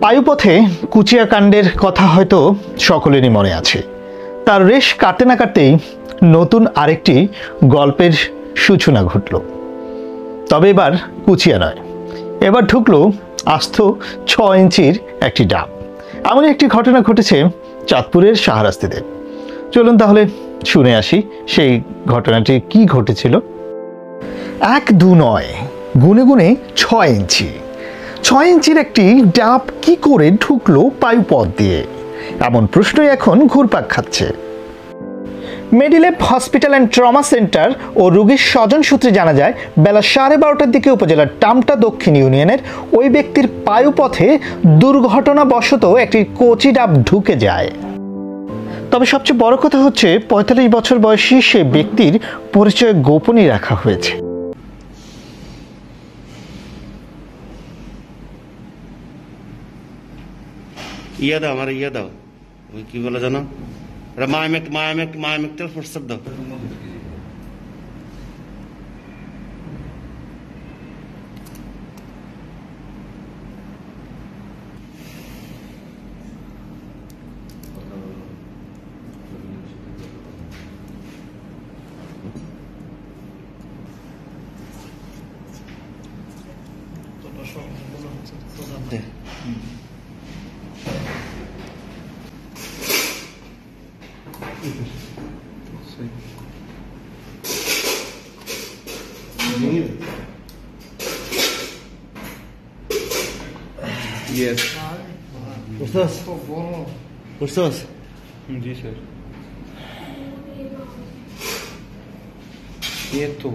পায়ুপথে কুচিয়াকাণ্ডের কথা হয়তো সকলেরই মনে আছে। তার রেশ কাটতে না কাটতেই নতুন আরেকটি গল্পের সূচনা ঘটল। তবে এবার কুচিয়া নয়, এবার ঢুকলো আস্ত 6 ইঞ্চির একটি ডাব। এমন একটি ঘটনা ঘটেছে চাঁদপুরের শাহরাস্তিতে। চলুন তাহলে শুনে আসি সেই ঘটনাটি কি ঘটেছিল। 1-2 নয়, গুনে গুনে 6 ইঞ্চি। 6 ইঞ্চির একটি ডাব কি করে ঢুকলো পায়ুপথ দিয়ে, এমন প্রশ্নই এখন ঘুরপাক খাচ্ছে। Medilab hospital and trauma centre ও রোগীর স্বজন সূত্রে জানা যায়, বেলা 12:30টার দিকে উপজেলার টামটা দক্ষিণ ইউনিয়নের ওই ব্যক্তির পায়ুপথে দুর্ঘটনাবশত একটি কচি ডাব ঢুকে যায়। তবে সবচেয়ে বড় কথা হচ্ছে 45 বছর বয়সী সে ব্যক্তির পরিচয় গোপনই রাখা হয়েছে। ইয়া দাও, আমার ইয়া দাও, ওই কি বলে জানো, মায়ামেক ফোর্সার দাও। Yes. Ursos? जी सर। ये तो